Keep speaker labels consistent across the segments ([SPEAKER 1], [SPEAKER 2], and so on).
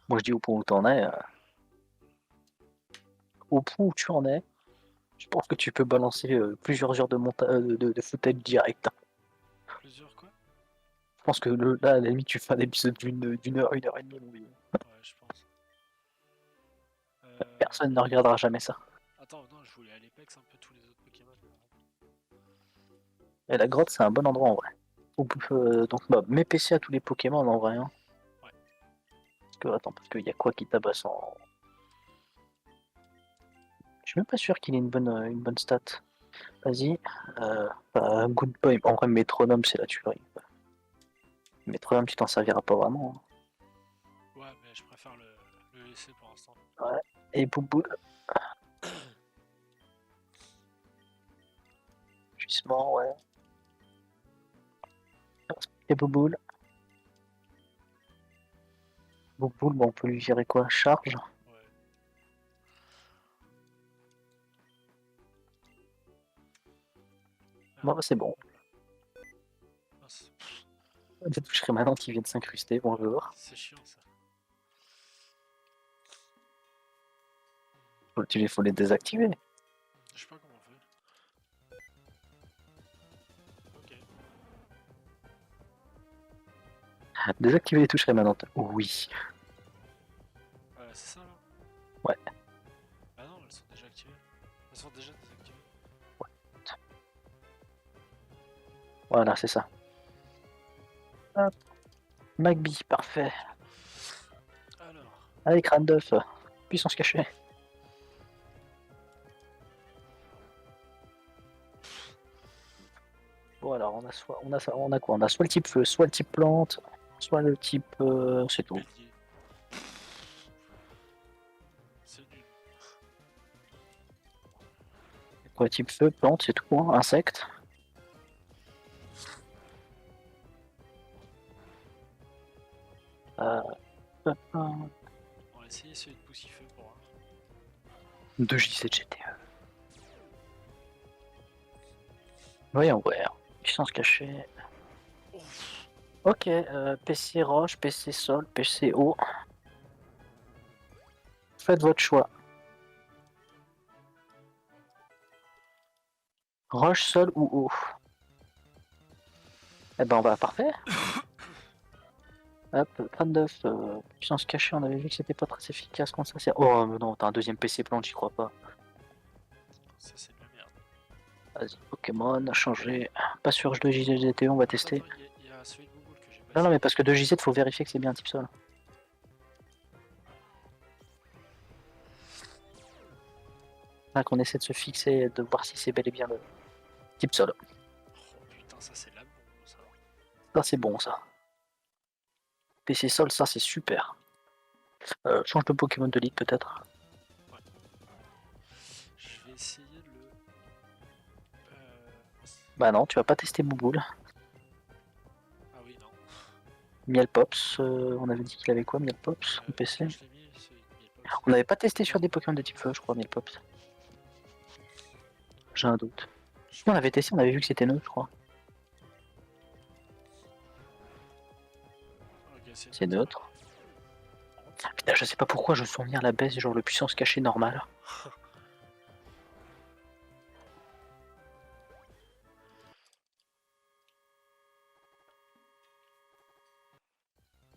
[SPEAKER 1] Moi je dis au point où t'en es, au point où tu en es, je pense que tu peux balancer plusieurs heures de footage direct.
[SPEAKER 2] Plusieurs quoi?
[SPEAKER 1] Je pense que là, à la limite, tu fais un épisode d'une heure, 1 heure et demie, mon vieux.
[SPEAKER 2] Ouais, je pense.
[SPEAKER 1] Personne ne regardera jamais ça.
[SPEAKER 2] Attends, non, je voulais à l'Apex un peu tous les autres Pokémon.
[SPEAKER 1] Et la grotte, c'est un bon endroit en vrai. Donc, bah, mets PC à tous les Pokémon en vrai. Hein.
[SPEAKER 2] Ouais.
[SPEAKER 1] Parce qu'il y a quoi qui tabasse en. Je suis même pas sûr qu'il ait une bonne stat. Vas-y. Bah, Good Boy. En vrai, Métronome, c'est la tuerie. Métronome, tu t'en serviras pas vraiment. Hein.
[SPEAKER 2] Ouais, mais je préfère le laisser pour l'instant.
[SPEAKER 1] Ouais. Et Bouboule. Justement, ouais. Et Bouboule. Bouboule, bon, on peut lui virer quoi? Charge.
[SPEAKER 2] Ouais.
[SPEAKER 1] Bon, bah, c'est bon.
[SPEAKER 2] Ah,
[SPEAKER 1] Je toucherai maintenant qui vient de s'incruster. Bonjour.
[SPEAKER 2] c'est chiant ça.
[SPEAKER 1] Il faut les désactiver.
[SPEAKER 2] Je sais pas comment on fait. Ok.
[SPEAKER 1] Désactiver les touches rémanentes. Oui.
[SPEAKER 2] C'est ça là?
[SPEAKER 1] Ouais.
[SPEAKER 2] Ah non, elles sont déjà activées. Elles sont déjà désactivées.
[SPEAKER 1] Ouais. Voilà, c'est ça. Hop. Magby, parfait.
[SPEAKER 2] Alors.
[SPEAKER 1] Avec Randuff, puissance cachée. Bon alors on a quoi? On a soit le type feu, soit le type plante, soit le type c'est tout.
[SPEAKER 2] Bélier. C'est nul.
[SPEAKER 1] Quoi, type feu, plante, c'est tout, hein. Insecte.
[SPEAKER 2] On va essayer celui de Poussifeu pour voir.
[SPEAKER 1] 2J7 GTE. Voyons voir. Puissance cachée.
[SPEAKER 2] Ouf.
[SPEAKER 1] Ok, PC roche, PC sol, PC eau. Faites votre choix. Roche, sol ou eau. Eh ben on va parfait. Hop, 39, puissance cachée, on avait vu que c'était pas très efficace contre ça. Oh mais non, t'as un deuxième PC plante, j'y crois pas.
[SPEAKER 2] Ça c'est de la merde.
[SPEAKER 1] Vas-y, Pokémon, a changé. Pas sûr, je 2JZT, on va tester.
[SPEAKER 2] Attends, il y a celui de Bouboule que j'ai pas
[SPEAKER 1] Non,
[SPEAKER 2] essayé.
[SPEAKER 1] mais parce que 2JZ, faut vérifier que c'est bien type sol. Là, qu'on essaie de se fixer et de voir si c'est bel et bien le type sol.
[SPEAKER 2] Oh putain, ça c'est de la bombe ça.
[SPEAKER 1] Ça, c'est bon, ça. PC sol, ça, c'est super. Change de Pokémon de ligue, peut-être.
[SPEAKER 2] Ouais. Je vais essayer le.
[SPEAKER 1] Bah non, tu vas pas tester Bouboule.
[SPEAKER 2] Ah oui, non.
[SPEAKER 1] Mielpops, on avait dit qu'il avait quoi, Mielpops, en
[SPEAKER 2] Est-ce que
[SPEAKER 1] PC?
[SPEAKER 2] je l'ai mis celui de Mielpops?
[SPEAKER 1] On n'avait pas testé sur des Pokémon de type feu, je crois, Mielpops. J'ai un doute. Si on avait testé, on avait vu que c'était neutre, je crois.
[SPEAKER 2] Ok,
[SPEAKER 1] C'est neutre. Putain, je sais pas pourquoi je sens venir la baisse, genre le puissance cachée normale.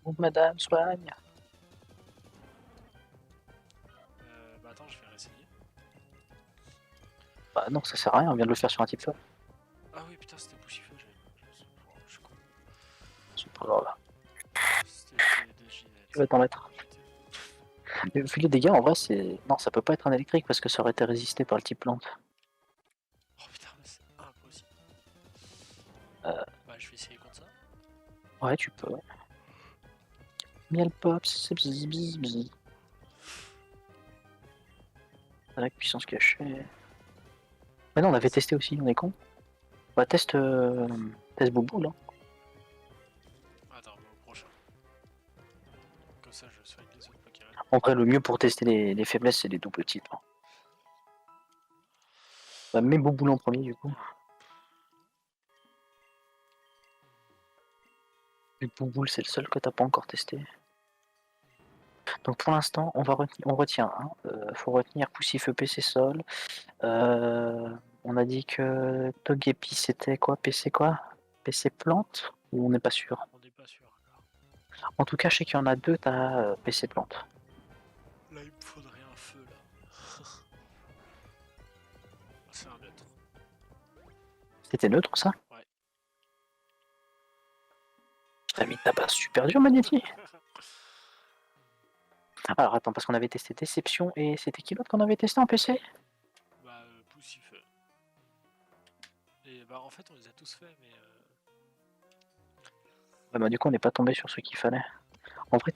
[SPEAKER 1] Donc, madame, soigne.
[SPEAKER 2] Bah attends, je vais réessayer.
[SPEAKER 1] Bah non, ça sert à rien, on vient de le faire sur un type feu.
[SPEAKER 2] Ah oui, putain, c'était Poussifeu, je suis con.
[SPEAKER 1] C'est pas grave.
[SPEAKER 2] C'était de JZ.
[SPEAKER 1] Tu vas t'en mettre. Vu les dégâts, en vrai, c'est. Non, ça peut pas être un électrique parce que ça aurait été résisté par le type plante.
[SPEAKER 2] Oh putain, c'est impossible. Bah, je vais essayer contre ça.
[SPEAKER 1] Ouais, tu peux. Mielpops, c'est bzz bzz bzz. Avec puissance cachée. Mais non, on avait testé aussi, on est con. Bah, test Boubou, là.
[SPEAKER 2] Attends, bah, au prochain. Comme ça, je soigne les autres Pokémon.
[SPEAKER 1] En vrai, le mieux pour tester les faiblesses, c'est les doubles types. Hein. Bah, mets Bouboule en premier du coup. Le Bouboule c'est le seul que t'as pas encore testé. Donc pour l'instant on retient. Hein. Faut retenir Poussifeu PC Sol. On a dit que Togepi c'était quoi? PC quoi? PC Plante? Ou on n'est pas sûr?
[SPEAKER 2] On n'est pas sûr encore.
[SPEAKER 1] En tout cas je sais qu'il y en a deux, t'as PC Plante.
[SPEAKER 2] Là, il me faudrait un feu là. C'est un neutre.
[SPEAKER 1] C'était neutre ça?
[SPEAKER 2] Ouais.
[SPEAKER 1] T'as mis ta base super dur Magnéti. Alors attends, parce qu'on avait testé Déception et c'était qui l'autre qu'on avait testé en PC?
[SPEAKER 2] Bah, Poussifeu. Et bah, en fait, on les a tous faits, mais.
[SPEAKER 1] Ouais, bah du coup on n'est pas tombé sur ce qu'il fallait. En vrai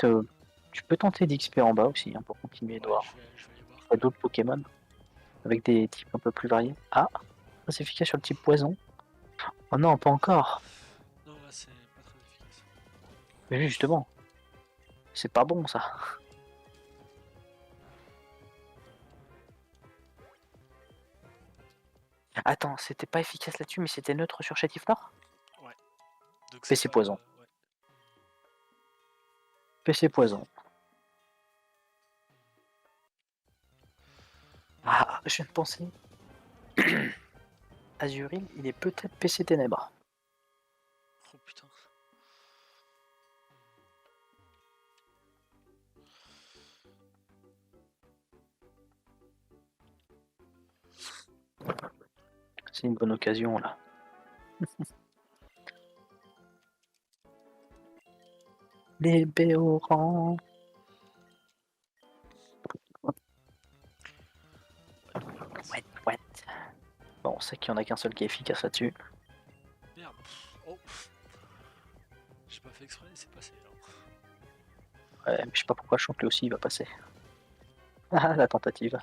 [SPEAKER 1] tu peux tenter d'XP en bas aussi hein, pour continuer de
[SPEAKER 2] Ouais,
[SPEAKER 1] voir.
[SPEAKER 2] je vais aller voir.
[SPEAKER 1] Il y a d'autres Pokémon avec des types un peu plus variés. Ah, c'est efficace sur le type poison. Oh non, pas encore.
[SPEAKER 2] Non, là, c'est pas très efficace.
[SPEAKER 1] Mais justement, c'est pas bon ça. Attends, c'était pas efficace là-dessus, mais c'était neutre sur Chétif Nord?
[SPEAKER 2] Ouais. Donc
[SPEAKER 1] PC
[SPEAKER 2] pas...
[SPEAKER 1] poison.
[SPEAKER 2] Ouais.
[SPEAKER 1] PC poison. Ah, je viens de penser. Azuril, il est peut-être PC Ténèbres.
[SPEAKER 2] Oh putain.
[SPEAKER 1] C'est une bonne occasion là. Les Béorans. Ouais, ouais. Bon, on sait qu'il y en a qu'un seul qui est efficace là-dessus.
[SPEAKER 2] Merde. Oh. J'ai pas fait exprès, c'est passé là.
[SPEAKER 1] Ouais, mais je sais pas pourquoi je sens que lui aussi il va passer. Ah, la tentative.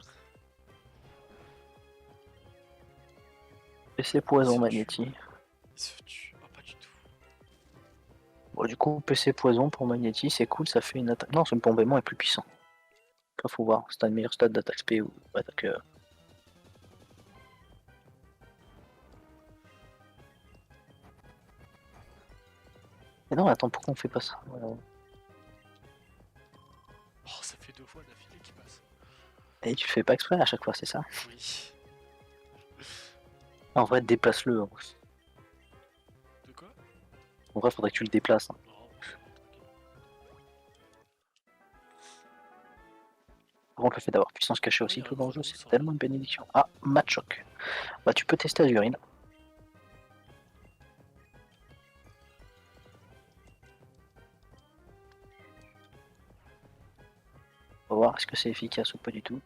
[SPEAKER 1] PC poison Magnéti.
[SPEAKER 2] Il se tue. Oh, pas du tout.
[SPEAKER 1] Bon, du coup, PC poison pour Magnéti, c'est cool, ça fait une attaque. Non, son bombement est plus puissant. Après, faut voir, c'est un meilleur stade d'attaque SP ou attaque. Mais non, attends, pourquoi on fait pas ça?
[SPEAKER 2] Oh, ça fait 2 fois d'affilée qu'il passe.
[SPEAKER 1] Et tu le fais pas exprès à chaque fois, c'est ça?
[SPEAKER 2] Oui.
[SPEAKER 1] En vrai, déplace-le. Hein.
[SPEAKER 2] De quoi?
[SPEAKER 1] En vrai, faudrait que tu le déplaces. Hein.
[SPEAKER 2] Non, c'est bon, t'inquiète.
[SPEAKER 1] Par contre, le fait d'avoir puissance cachée
[SPEAKER 2] Oh, il y
[SPEAKER 1] aussi
[SPEAKER 2] a un
[SPEAKER 1] tout dans le jeu,
[SPEAKER 2] Grenouille
[SPEAKER 1] c'est
[SPEAKER 2] en bas.
[SPEAKER 1] tellement une bénédiction. Ah, Machoc. Bah, tu peux tester Azurine. On va voir est-ce que c'est efficace ou pas du tout.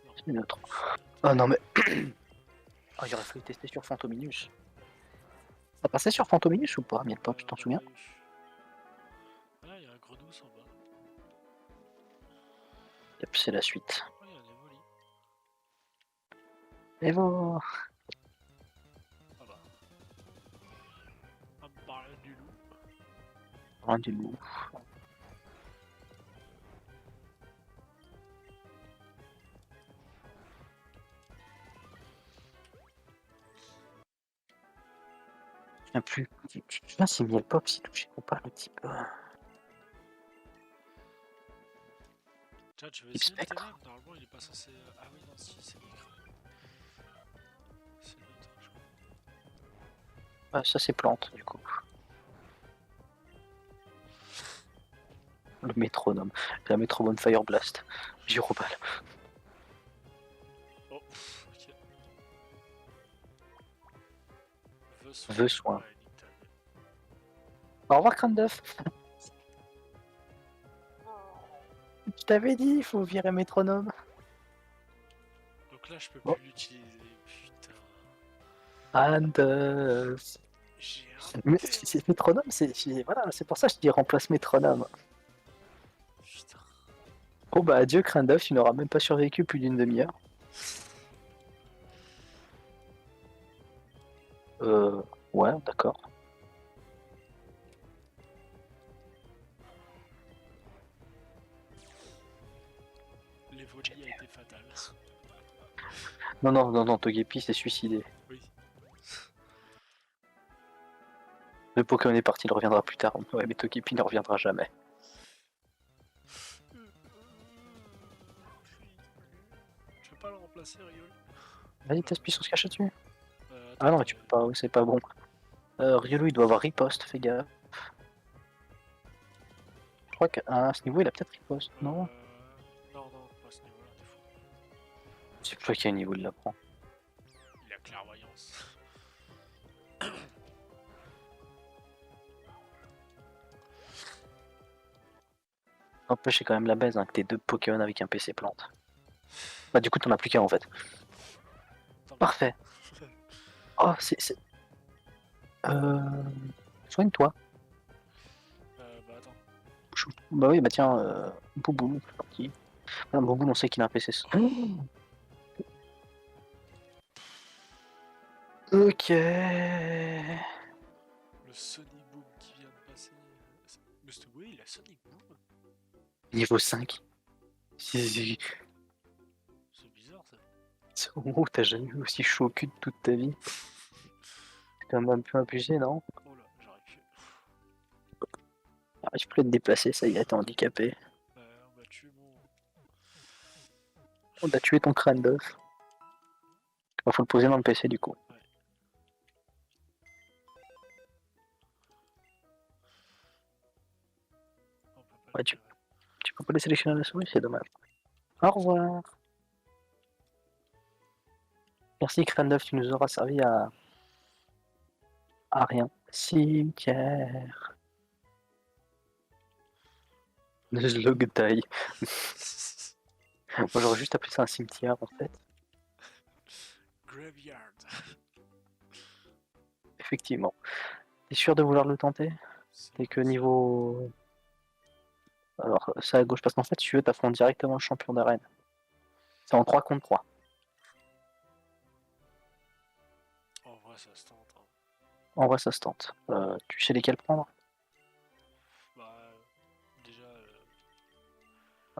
[SPEAKER 2] Non.
[SPEAKER 1] C'est neutre. Oh non, mais. Oh, il aurait fallu tester sur Fantominus. Ça passait sur Fantominus ou pas, Miel Pop, tu t'en
[SPEAKER 2] On a
[SPEAKER 1] souviens?
[SPEAKER 2] pas eu. Ah, il y a un Grenouille en bas.
[SPEAKER 1] Yep, c'est la suite.
[SPEAKER 2] Oh, il y a un Evoli.
[SPEAKER 1] Evo.
[SPEAKER 2] Ah bah. Un barrel du loup.
[SPEAKER 1] Rien du loup. Je ne plus. Tu te souviens si Miel Pop s'y touchait ou pas le type.
[SPEAKER 2] Tiens, tu veux
[SPEAKER 1] Type
[SPEAKER 2] essayer le
[SPEAKER 1] spectre.
[SPEAKER 2] ténèbre? Normalement, il est pas censé. Ah oui, non, si, c'est neutre. C'est neutre, je crois.
[SPEAKER 1] Ouais, ça c'est plante du coup. Le métronome. La métronome Fire Blast. Gyrobal.
[SPEAKER 2] Oh, ok.
[SPEAKER 1] Veux soin.
[SPEAKER 2] Ouais, nique ta gueule.
[SPEAKER 1] Au revoir Crâne d'œuf. Je t'avais dit, il faut virer métronome.
[SPEAKER 2] Donc là, je peux
[SPEAKER 1] Bon.
[SPEAKER 2] plus l'utiliser. Putain.
[SPEAKER 1] Crâne d'œuf.
[SPEAKER 2] J'ai
[SPEAKER 1] Mais
[SPEAKER 2] un
[SPEAKER 1] c'est métronome, voilà, c'est pour ça que je dis remplace métronome.
[SPEAKER 2] Putain.
[SPEAKER 1] Oh bah adieu Crâne d'œuf, tu n'auras même pas survécu plus d'une demi-heure. Ouais, d'accord.
[SPEAKER 2] L'évoli a été fatal.
[SPEAKER 1] Non, non, non, non, Togepi s'est suicidé.
[SPEAKER 2] Oui.
[SPEAKER 1] Le Pokémon est parti, il reviendra plus tard. Ouais, mais Togepi ne reviendra jamais.
[SPEAKER 2] Tu peux pas le remplacer, Riol?
[SPEAKER 1] Vas-y, teste puissance cachée dessus.
[SPEAKER 2] Attends,
[SPEAKER 1] Ah non, mais
[SPEAKER 2] attends,
[SPEAKER 1] tu peux pas, oui, c'est pas bon. Riolu, il doit avoir riposte, fais gaffe. Je crois qu'à ce niveau, il a peut-être riposte, non?
[SPEAKER 2] Non, non, pas à ce niveau-là, t'es fou.
[SPEAKER 1] Je sais plus à quel niveau il l'apprend.
[SPEAKER 2] Il a clairvoyance.
[SPEAKER 1] N'empêche, c'est quand même la baise hein, que t'es 2 Pokémon avec un PC plante. Bah, du coup, t'en as plus qu'un en fait. Parfait. Oh, c'est. Soigne-toi.
[SPEAKER 2] Bah attends.
[SPEAKER 1] Bah oui, bah tiens, Bouboule, c'est parti. Ah, Bouboule, on sait qu'il a un PC. Ok.
[SPEAKER 2] Le Sonic Boom qui vient de passer. Mais c'était oui, il a Sonic Boom.
[SPEAKER 1] Niveau 5. C'est
[SPEAKER 2] C'est bizarre ça.
[SPEAKER 1] oh, t'as jamais eu aussi chaud au cul de toute ta vie. C'est quand même un peu abusé, non?
[SPEAKER 2] Oh là, j'aurais pu.
[SPEAKER 1] Ah, je peux te déplacer, ça y est, t'es handicapé.
[SPEAKER 2] On va tuer mon.
[SPEAKER 1] On a tué ton crâne d'œuf. Il faut le poser dans le PC du coup.
[SPEAKER 2] Ouais.
[SPEAKER 1] Ouais, tu peux pas les sélectionner à la souris, c'est dommage. Au revoir. Merci crâne d'œuf, tu nous auras servi à rien. Cimetière. Le slug die. Moi j'aurais juste appelé ça un cimetière en fait.
[SPEAKER 2] Graveyard.
[SPEAKER 1] Effectivement. T'es sûr de vouloir le tenter? T'es que niveau. Alors, ça à gauche, parce qu'en fait, si tu veux, t'affrontes directement le champion d'arène. C'est en 3 contre 3.
[SPEAKER 2] En vrai, ça se tente. Hein.
[SPEAKER 1] En vrai, ça se tente. Tu sais lesquels prendre?
[SPEAKER 2] Bah, déjà.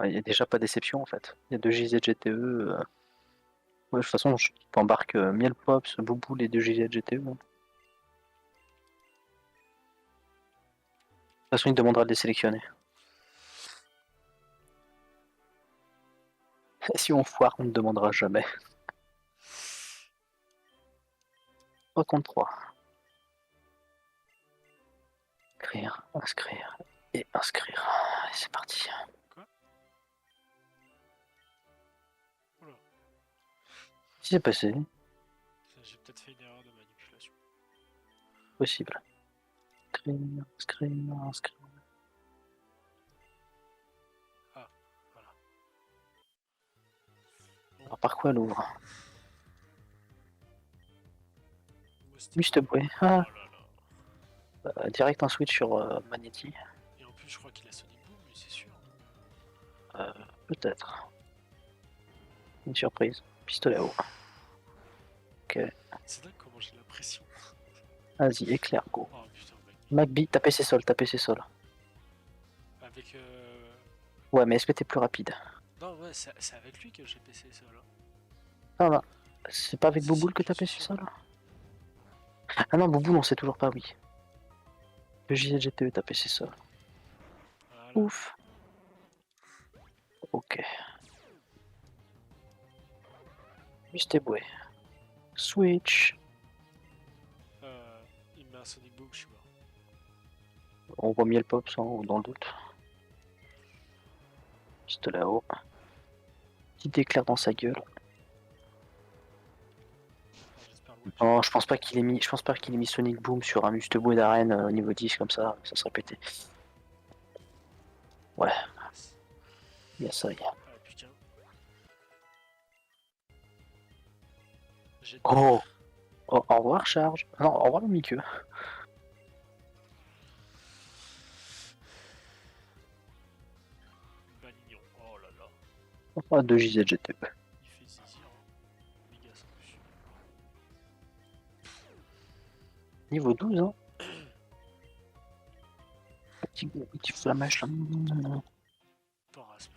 [SPEAKER 1] Il n'y a déjà pas déception en fait. Il y a 2 JZGTE. Ouais, de toute façon, je t'embarque Miel Pops, Boubou, les 2 JZGTE. De toute façon, il te demandera de les sélectionner. Si on foire, on ne demandera jamais. 3 contre 3. Inscrire, inscrire et inscrire. Allez, c'est parti.
[SPEAKER 2] Quoi? Oula.
[SPEAKER 1] Qu'est-ce qui s'est passé?
[SPEAKER 2] J'ai peut-être fait une erreur de manipulation.
[SPEAKER 1] Possible. Inscrire, inscrire, inscrire.
[SPEAKER 2] Ah, voilà. Bon.
[SPEAKER 1] Alors, par quoi elle ouvre?
[SPEAKER 2] Mustapoué.
[SPEAKER 1] Ah,
[SPEAKER 2] Oh là là.
[SPEAKER 1] direct un switch sur Magnéti.
[SPEAKER 2] Et en plus, je crois qu'il a Sonic Boom, mais c'est sûr.
[SPEAKER 1] Peut-être. Une surprise. Pistolet à eau. Ok.
[SPEAKER 2] C'est dingue comment j'ai la pression.
[SPEAKER 1] Vas-y, éclair, go.
[SPEAKER 2] Oh putain, mec.
[SPEAKER 1] McBee, tapez ses sols, tapez ses sols.
[SPEAKER 2] Avec.
[SPEAKER 1] Ouais, mais est-ce que t'es plus rapide?
[SPEAKER 2] Non, ouais, c'est avec lui que j'ai PC ça là.
[SPEAKER 1] Non, non. C'est pas avec
[SPEAKER 2] Si,
[SPEAKER 1] Bouboule
[SPEAKER 2] si,
[SPEAKER 1] que
[SPEAKER 2] je
[SPEAKER 1] tapez
[SPEAKER 2] suis
[SPEAKER 1] ses
[SPEAKER 2] sûr.
[SPEAKER 1] sols? Ah non, Bouboule, on sait toujours pas, oui. Le JLGTE, tapez ses sols.
[SPEAKER 2] Voilà.
[SPEAKER 1] Ouf. Ok. Mustéboué. Switch.
[SPEAKER 2] Il me met un Sonic Boom, je suis mort.
[SPEAKER 1] On voit Miel Pops ou dans le doute. Pistolet à eau. Petit éclair dans sa gueule.
[SPEAKER 2] J'espère le
[SPEAKER 1] Non, je pense pas qu'il ait mis Sonic Boom sur un Mustéboué d'arène au niveau 10 comme ça serait pété. Ouais, il y a ça, il y a.
[SPEAKER 2] Ah putain.
[SPEAKER 1] Oh, oh, au revoir, charge. Non, au revoir, le Mickey.
[SPEAKER 2] Balignon. Oh là là.
[SPEAKER 1] Oh, 2 JZGT.
[SPEAKER 2] Il fait zizir. Méga sans dessus.
[SPEAKER 1] Niveau 12, hein. Petit flamage là.
[SPEAKER 2] Parasme.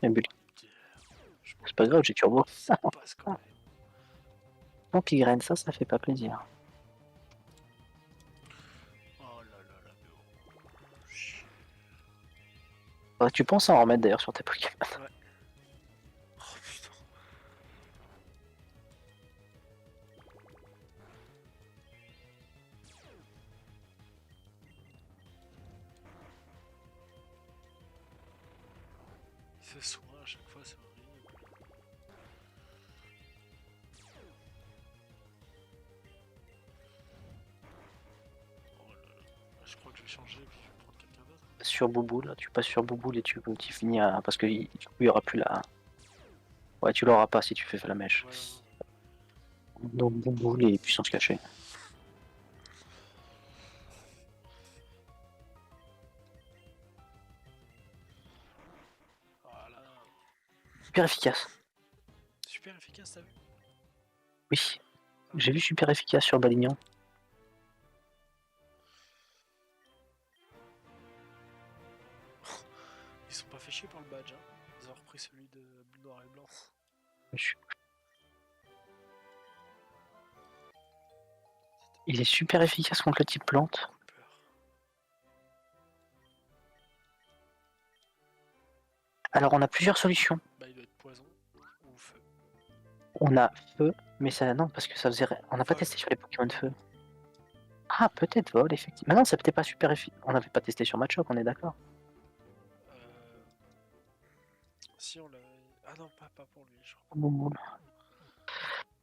[SPEAKER 1] C'est pas grave, j'ai turbo.
[SPEAKER 2] Ça passe quand même.
[SPEAKER 1] Ampigraine, ça fait pas plaisir.
[SPEAKER 2] Oh là là là, mais oh. Chier.
[SPEAKER 1] Tu penses à en remettre d'ailleurs sur tes Pokémon.
[SPEAKER 2] Ouais. Oh putain. Il fait soin à chaque fois, c'est horrible. Oh là là. Je crois que je vais changer et puis je vais prendre quelqu'un d'autre.
[SPEAKER 1] Sur Bouboule, là, tu passes sur Bouboule et tu finis à... Parce que du coup, il y aura plus la... Ouais, tu l'auras pas si tu fais la mèche.
[SPEAKER 2] Ouais,
[SPEAKER 1] Donc Bouboule et puissance cachée.
[SPEAKER 2] voilà.
[SPEAKER 1] Super efficace.
[SPEAKER 2] Super efficace, t'as vu?
[SPEAKER 1] Oui. J'ai vu super efficace sur Balignan.
[SPEAKER 2] Ils sont pas fait chier par le badge, hein. Ils ont repris celui de bleu, noir et blanc.
[SPEAKER 1] Il est super efficace contre le type plante.
[SPEAKER 2] Peur.
[SPEAKER 1] Alors on a plusieurs solutions.
[SPEAKER 2] Bah il doit être poison ou feu.
[SPEAKER 1] On a feu, mais ça non parce que ça faisait. On n'a pas
[SPEAKER 2] Vol.
[SPEAKER 1] testé sur les Pokémon de feu. Ah peut-être vol effectivement. Mais non, ça peut-être pas super efficace. On n'avait pas testé sur Machoke, on est d'accord.
[SPEAKER 2] Si on l'a. Ah non, pas pour lui, je crois.
[SPEAKER 1] Bouboule.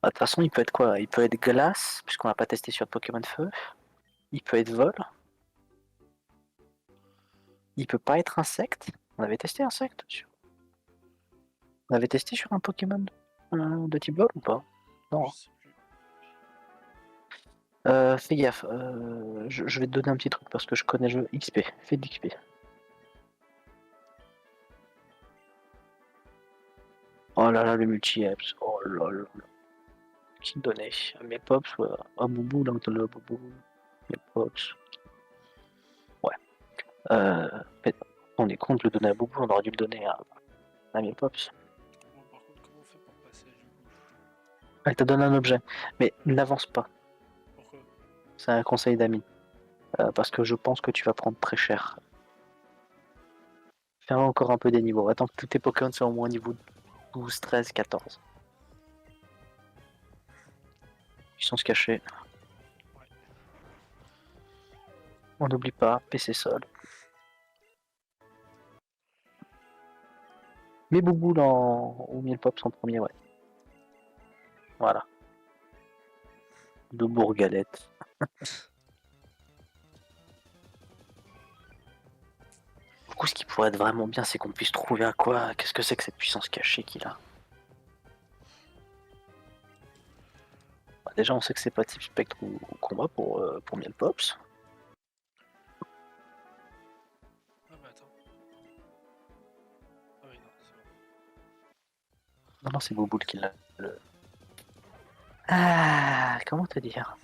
[SPEAKER 1] De toute façon, il peut être quoi? Il peut être glace, puisqu'on n'a pas testé sur Pokémon de feu. Il peut être vol. Il peut pas être insecte. On avait testé insecte sur... On avait testé sur un Pokémon de type vol ou pas? Non.
[SPEAKER 2] Je sais plus.
[SPEAKER 1] Fais gaffe. Je vais te donner un petit truc parce que je connais le jeu XP. Fais de l'XP. Oh là là, le multi-apps. Oh là là. Qui donnait? Mes pops, ouais. Ah, Boubou, là, on le Boubou. Mes pops. Ouais. On est con de le donner à Boubou, on aurait dû le donner à mes pops.
[SPEAKER 2] Bon, par contre, comment on fait pour passer du coup?
[SPEAKER 1] Elle te donne un objet, mais n'avance pas.
[SPEAKER 2] Pourquoi?
[SPEAKER 1] C'est un conseil d'amis. Parce que je pense que tu vas prendre très cher. Fais encore un peu des niveaux. Attends que tous tes Pokémon soient au moins niveau 12, 13, 14. Puissance cachée.
[SPEAKER 2] Ouais.
[SPEAKER 1] On n'oublie pas, PC sol. Mets Boubou ou Miel Pops en premier, ouais. Voilà. De Bourgalette. Du coup, ce qui pourrait être vraiment bien, c'est qu'on puisse trouver à quoi. Qu'est-ce que c'est que cette puissance cachée qu'il a? Bah, déjà, on sait que c'est pas type spectre ou combat pour Miel Pops.
[SPEAKER 2] Ah bah attends. Ah oui, non, c'est bon.
[SPEAKER 1] Non, non, c'est Bouboule qui l'a. Ah, comment te dire?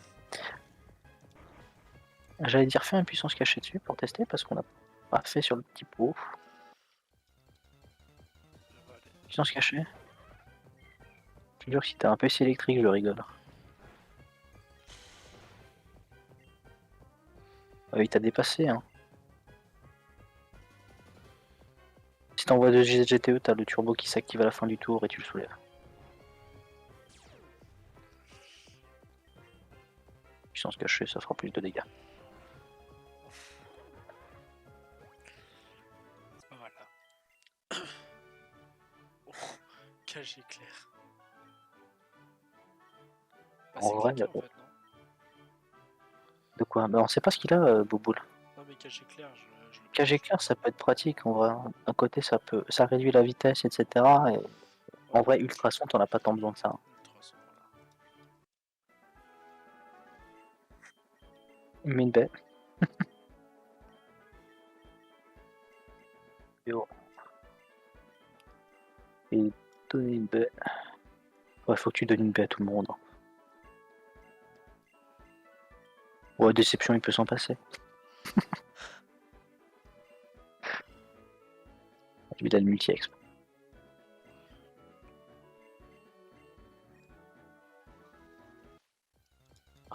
[SPEAKER 1] J'allais dire fais une puissance cachée dessus pour tester parce qu'on n'a pas fait sur le petit pot.
[SPEAKER 2] Ça va aller.
[SPEAKER 1] Puissance cachée. Je te jure que si t'as un PC électrique, je rigole. Il t'a dépassé, hein. Si t'envoies de GTE, t'as le turbo qui s'active à la fin du tour et tu le soulèves. Puissance cachée, ça fera plus de dégâts.
[SPEAKER 2] C'est pas mal là. Oh, cage éclair. Bah,
[SPEAKER 1] En
[SPEAKER 2] c'est
[SPEAKER 1] vrai,
[SPEAKER 2] cliqué en fait, non?
[SPEAKER 1] de quoi? Bah, on sait pas ce qu'il a, Bouboule.
[SPEAKER 2] Non, mais cage éclair, je le
[SPEAKER 1] Cage
[SPEAKER 2] prends.
[SPEAKER 1] éclair, ça peut être pratique en vrai. D'un côté, ça réduit la vitesse, etc. Et en vrai, ultrason, t'en as pas tant besoin de ça. Hein.
[SPEAKER 2] Ultrason, voilà.
[SPEAKER 1] Mais une baie. Yo. Et donner une baie. Ouais, faut que tu donnes une baie à tout le monde. Hein. Ouais, déception, il peut s'en passer. Lui, il a le multi-exp.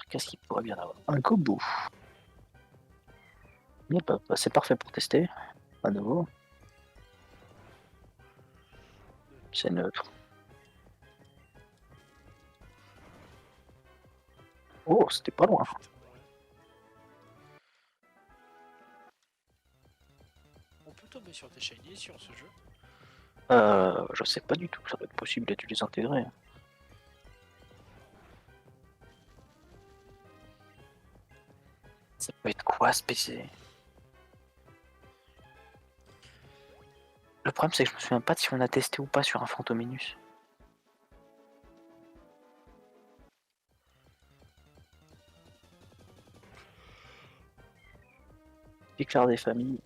[SPEAKER 1] Qu'est-ce qu'il pourrait bien avoir? Un Gobu. Yep, c'est parfait pour tester. À nouveau. C'est neutre. Oh, c'était pas loin.
[SPEAKER 2] Putain, ouais. On peut tomber sur des shiny sur ce jeu.
[SPEAKER 1] Je sais pas du tout, ça va être possible de les intégrer. Ça peut être quoi ce PC? Le problème c'est que je me souviens pas de si on a testé ou pas sur un Fantominus. Déclare des familles.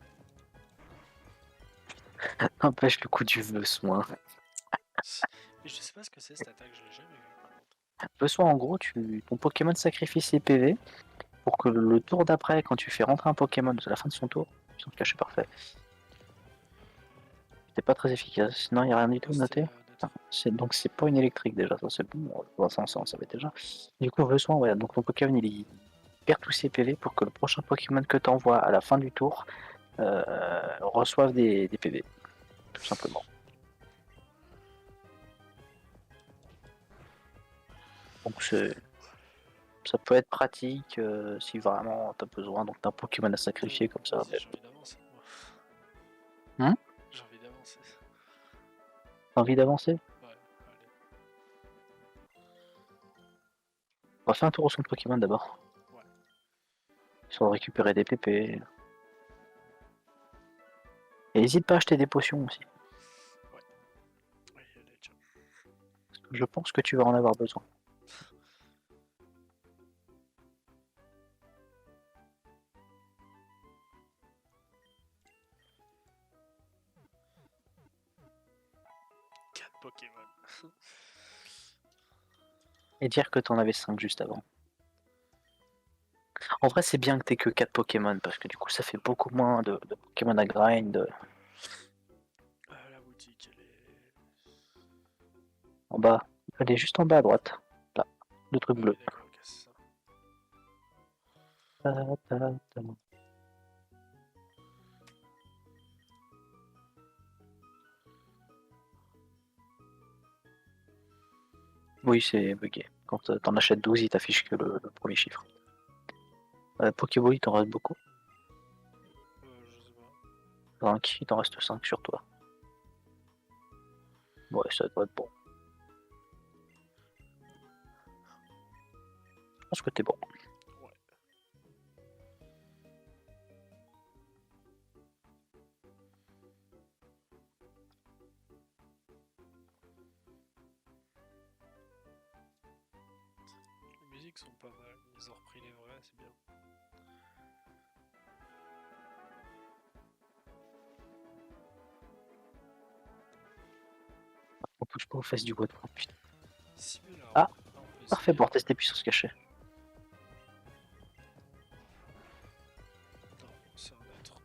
[SPEAKER 1] Empêche le coup du besoin.
[SPEAKER 2] Mais je sais pas ce que c'est cette attaque, je l'ai jamais vue.
[SPEAKER 1] Besoin en gros, ton Pokémon sacrifie ses PV pour que le tour d'après, quand tu fais rentrer un Pokémon à la fin de son tour, ils sont cachés parfait. C'était pas très efficace. Non, il n'y a rien du tout noté. Donc c'est pas une électrique déjà, ça c'est bon, ça on savait déjà. Du coup, besoin, ouais, donc ton Pokémon il perd tous ses PV pour que le prochain Pokémon que tu envoies à la fin du tour reçoive des PV, tout simplement. Donc ça peut être pratique si vraiment tu as besoin d'un Pokémon à sacrifier comme ça.
[SPEAKER 2] J'ai envie d'avancer.
[SPEAKER 1] Hein?
[SPEAKER 2] J'ai envie d'avancer.
[SPEAKER 1] T'as envie d'avancer?
[SPEAKER 2] Ouais, allez.
[SPEAKER 1] On va faire un tour au centre Pokémon d'abord.
[SPEAKER 2] Ouais.
[SPEAKER 1] Histoire de récupérer des PP. Et n'hésite pas à acheter des potions aussi.
[SPEAKER 2] Ouais. Ouais, allez, tiens.
[SPEAKER 1] Parce que je pense que tu vas en avoir besoin.
[SPEAKER 2] Pokémon.
[SPEAKER 1] Et dire que t'en avais 5 juste avant. En vrai, c'est bien que t'aies que 4 Pokémon, parce que du coup, ça fait beaucoup moins de Pokémon à grind.
[SPEAKER 2] La boutique, elle est...
[SPEAKER 1] En bas. Elle est juste en bas à droite. Là, le truc bleu.
[SPEAKER 2] D'accord, ok, c'est ça.
[SPEAKER 1] Oui, c'est bugué. Quand t'en achètes 12, il t'affiche que le premier chiffre. Pokéball, il t'en reste beaucoup.
[SPEAKER 2] Je sais pas.
[SPEAKER 1] 5, il t'en reste 5 sur toi. Ouais, ça doit être bon. Je pense que t'es bon.
[SPEAKER 2] Ouais. Les musiques sont pas mal. Ils ont repris les vrais, c'est bien.
[SPEAKER 1] On touche pas aux fesses du bois de putain.
[SPEAKER 2] Simula.
[SPEAKER 1] Ah,
[SPEAKER 2] on peut
[SPEAKER 1] parfait
[SPEAKER 2] essayer.
[SPEAKER 1] pour tester puissance cachée.
[SPEAKER 2] Non, c'est un autre.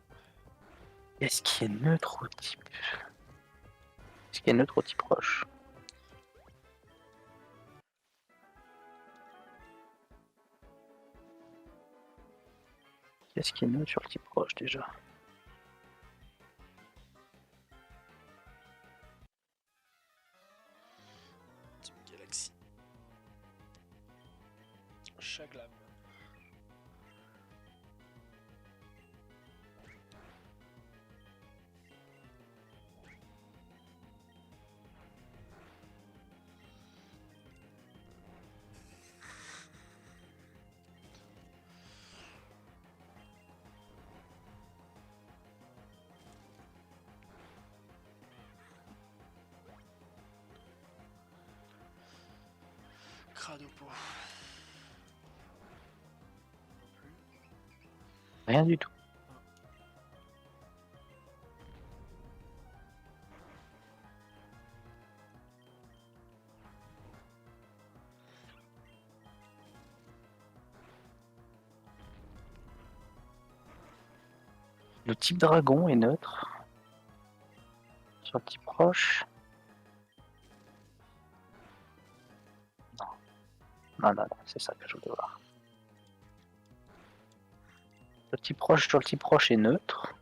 [SPEAKER 1] Est-ce qu'il est neutre au type? Est-ce qu'il est neutre au type roche? Qu'est-ce qui est neutre sur le type roche déjà?
[SPEAKER 2] Team Galaxy. Chaglam. Cradopo. Non plus.
[SPEAKER 1] Rien du tout. Le type dragon est neutre. Sur le type roche. Non. Non, c'est ça que je voulais voir. Le type proche sur le type proche est neutre.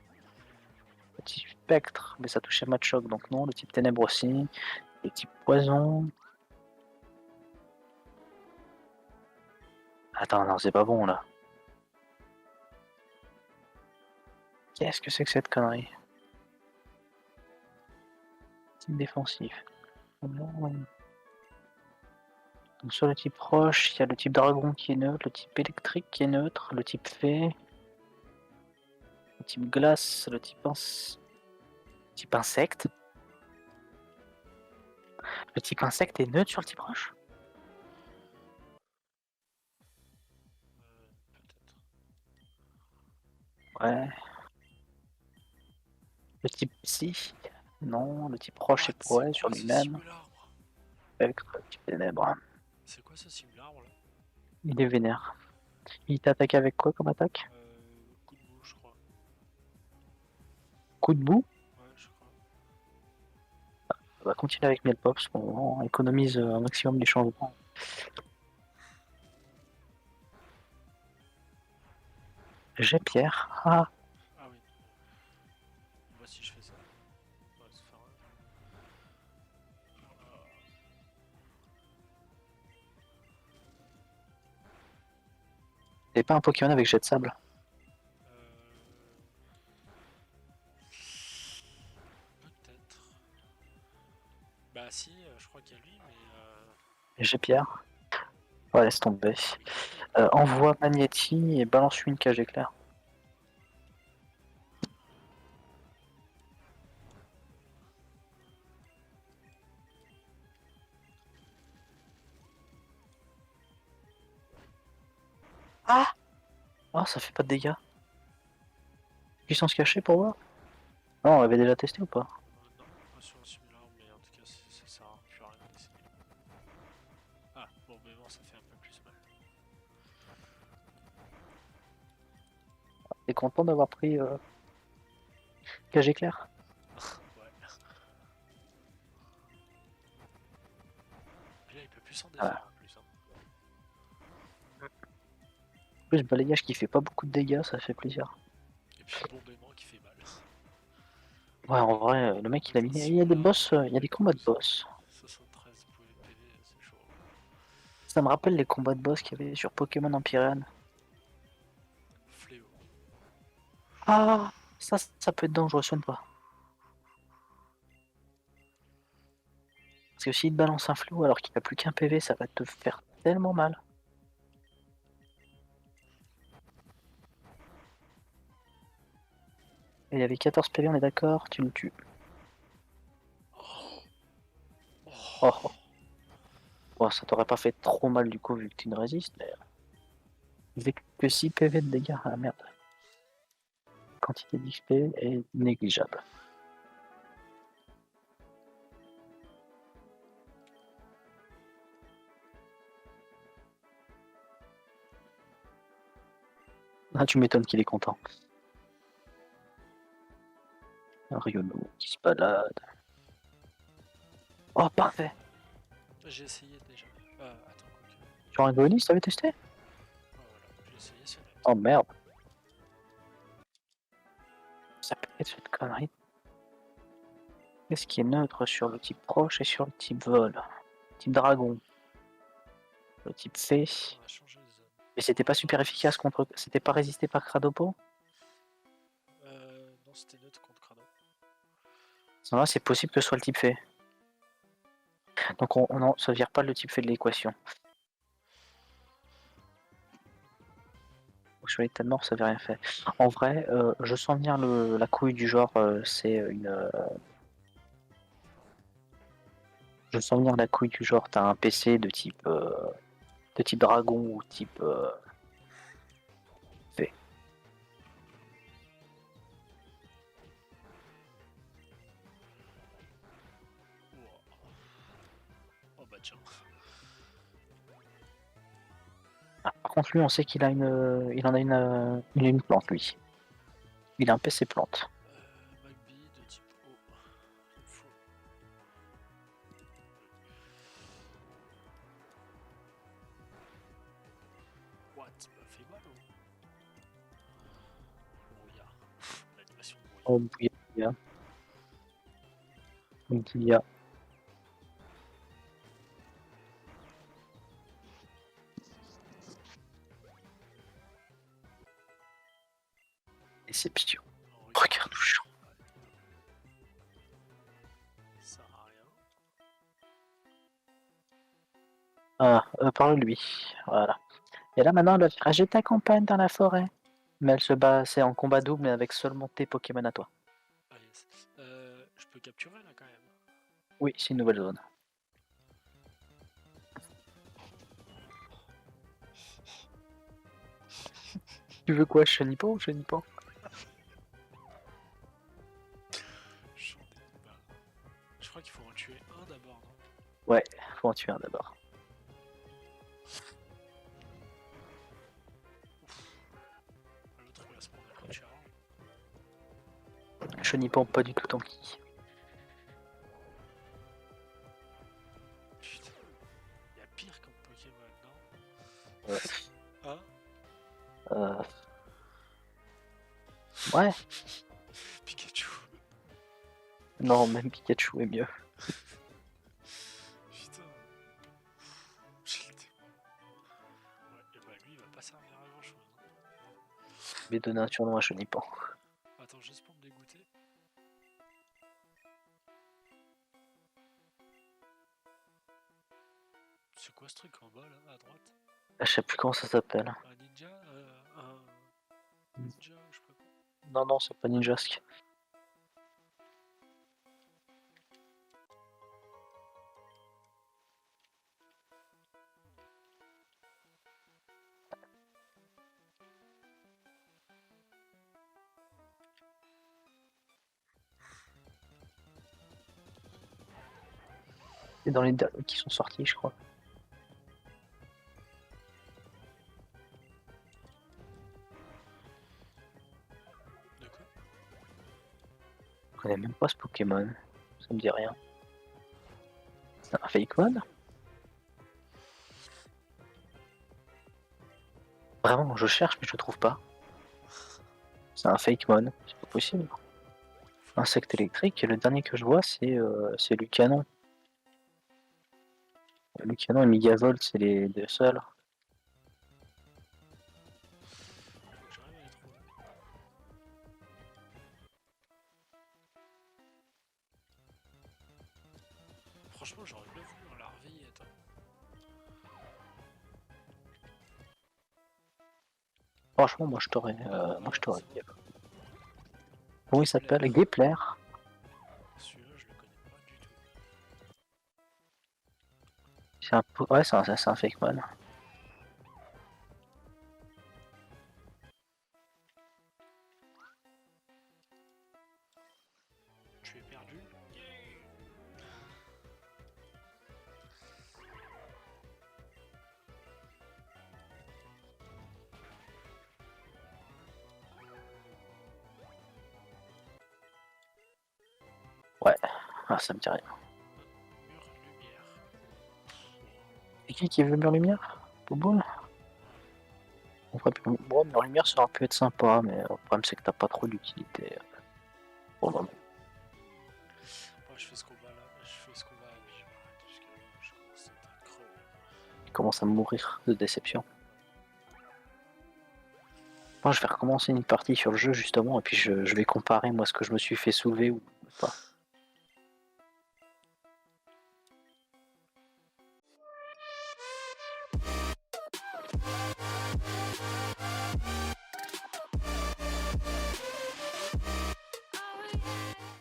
[SPEAKER 1] Le type spectre, mais ça touche à mat choc, donc non. Le type ténèbres aussi. Le type poison. Attends, non, c'est pas bon là. Qu'est-ce que c'est que cette connerie? Type défensif. Donc sur le type proche, il y a le type dragon qui est neutre, le type électrique qui est neutre, le type fée, le type glace, le type, type insecte. Le type insecte est neutre sur le type proche?
[SPEAKER 2] Peut-être.
[SPEAKER 1] Ouais. Le type psy? Non. Le type roche
[SPEAKER 2] What?
[SPEAKER 1] est ouais,
[SPEAKER 2] C'est
[SPEAKER 1] sur
[SPEAKER 2] quoi ce
[SPEAKER 1] lui-même.
[SPEAKER 2] simularbre?
[SPEAKER 1] Spectre, type ténèbres.
[SPEAKER 2] C'est quoi ce simularbre là?
[SPEAKER 1] Il est vénère. Il t'attaque avec quoi comme attaque?
[SPEAKER 2] Coup de boue, je crois.
[SPEAKER 1] Coup de boue?
[SPEAKER 2] Ouais, je crois.
[SPEAKER 1] On va continuer avec Melpops, on économise un maximum les changements. J'ai Pierre. Ah,
[SPEAKER 2] Ah oui. Moi si je fais ça. On va se faire
[SPEAKER 1] t'avais pas un Pokémon avec jet de sable?
[SPEAKER 2] Peut-être. Bah si, je crois qu'il y a lui, mais
[SPEAKER 1] J'ai Pierre. Ouais, laisse tomber.
[SPEAKER 2] mais quel con.
[SPEAKER 1] Envoie Magnéti et balance-lui une cage éclair. Ah! Oh, ça fait pas de dégâts. Puissance cachée pour voir? Non, on l'avait déjà testé ou pas?
[SPEAKER 2] Non, pas sur celui-là, mais en tout cas ça sert plus à rien d'essayer. Ah, bon, mais bon, ça fait un peu plus mal.
[SPEAKER 1] T'es content d'avoir pris cage éclair?
[SPEAKER 2] Ouais. Puis là, il peut plus s'en
[SPEAKER 1] Voilà.
[SPEAKER 2] défaire en plus. Hein.
[SPEAKER 1] En plus, balayage qui fait pas beaucoup de dégâts, ça fait plaisir.
[SPEAKER 2] Et puis bombement qui fait mal.
[SPEAKER 1] Ouais, en vrai, le mec il a mis. Il y a des boss, il y a des combats de boss.
[SPEAKER 2] 73 PV, c'est chaud.
[SPEAKER 1] Ça me rappelle les combats de boss qu'il y avait sur Pokémon Empyrean.
[SPEAKER 2] Fléau.
[SPEAKER 1] Ah, ça peut être dangereux, soigne pas. Parce que s'il te balance un flou alors qu'il a plus qu'un PV, ça va te faire tellement mal. Et il y avait 14 PV, on est d'accord, tu le tues. Oh, oh. Bon, ça t'aurait pas fait trop mal du coup vu que tu ne résistes, mais. Il fait que 6 PV de dégâts, ah merde. Quantité d'XP est négligeable. Ah, tu m'étonnes qu'il est content. Un Ryono qui se balade. Oh, parfait!
[SPEAKER 2] J'ai essayé déjà. Attends, quoi que.
[SPEAKER 1] Sur un Gonis, t'avais testé?
[SPEAKER 2] Ouais, voilà, j'ai essayé, c'est net.
[SPEAKER 1] Oh merde! Ça peut être cette connerie. Qu'est-ce qui est neutre sur le type proche et sur le type vol? Type dragon. Le type fée.
[SPEAKER 2] On a changé de zone.
[SPEAKER 1] Mais c'était pas super efficace contre. C'était pas résisté par Cradopo?
[SPEAKER 2] Non, c'était neutre contre Crado.
[SPEAKER 1] Non, c'est possible que ce soit le type fée. Donc ça vire pas le type fée de l'équation. Sur l'état de mort, ça avait rien fait. En vrai, je sens venir la couille du genre, c'est une. Je sens venir la couille du genre, t'as un PC de type dragon ou type fée.
[SPEAKER 2] Wow. Oh bah tiens.
[SPEAKER 1] Ah, par contre, lui, on sait qu'il a il en a il a une plante, lui. Il a un PC plante.
[SPEAKER 2] Magby de type O. Faux. What? Bah fait mal ou?
[SPEAKER 1] Oh, Bouya. Bouya. Déception.
[SPEAKER 2] Oh, oui.
[SPEAKER 1] Regarde où je suis.
[SPEAKER 2] Ça sert à rien.
[SPEAKER 1] Parle lui. Voilà. Et là maintenant, elle va faire agir ta campagne dans la forêt. Mais elle se bat, c'est en combat double, mais avec seulement tes Pokémon à toi.
[SPEAKER 2] Ah yes. Je peux capturer là quand même.
[SPEAKER 1] Oui, c'est une nouvelle zone. Tu veux quoi, Chenipan ou Chenipan?
[SPEAKER 2] J'en ai marre. Je crois qu'il faut en tuer un d'abord, non?
[SPEAKER 1] Ouais, faut en tuer un d'abord.
[SPEAKER 2] L'autre il va se prendre un coup de charme.
[SPEAKER 1] Chenipan pas du tout tanky.
[SPEAKER 2] Putain. Il y a pire comme Pokémon, non?
[SPEAKER 1] Ouais.
[SPEAKER 2] Hein?
[SPEAKER 1] Ouais.
[SPEAKER 2] Pikachu.
[SPEAKER 1] Non, même Pikachu est mieux.
[SPEAKER 2] Putain. J'ai le démon. Ouais, et bah lui il va pas servir à grand chose.
[SPEAKER 1] Je vais donner un surnom à Chenipan.
[SPEAKER 2] Attends, juste pour me dégoûter. C'est quoi ce truc en bas là, à droite?
[SPEAKER 1] Je sais plus comment ça s'appelle.
[SPEAKER 2] Un ninja? Un ninja, je sais pas quoi.
[SPEAKER 1] Non, non, c'est pas Ninjask. C'est dans les derniers qui sont sortis, je crois.
[SPEAKER 2] De quoi?
[SPEAKER 1] Je connais même pas ce Pokémon. Ça me dit rien. C'est un Fakemon? Vraiment, je cherche mais je trouve pas. C'est un Fakemon, c'est pas possible. Insecte électrique, et le dernier que je vois c'est Lucanon. Lucanon et Megavolt, c'est les deux seuls.
[SPEAKER 2] Faut que j'arrive à les trouver. Franchement, j'aurais bien voulu la réveiller, attends.
[SPEAKER 1] Franchement, moi je t'aurais dit. Comment il s'appelle? Gepler.
[SPEAKER 2] Celui-là, je le connais pas du tout.
[SPEAKER 1] Ouais, c'est un Fakemon.
[SPEAKER 2] Tu es perdu?
[SPEAKER 1] Ouais, ah, ça me dit rien.
[SPEAKER 2] Mur lumière.
[SPEAKER 1] Et qui veut Mur Lumière? Bouboule? Bon, Mur Lumière ça aurait pu être sympa, mais le problème c'est que t'as pas trop d'utilité pour le moment.
[SPEAKER 2] Moi, je fais ce combat là, je fais ce combat et puis je m'arrête parce que je commence à être crevé.
[SPEAKER 1] Il commence à mourir de déception. Moi je vais recommencer une partie sur le jeu justement, et puis je vais comparer moi ce que je me suis fait soulever ou pas.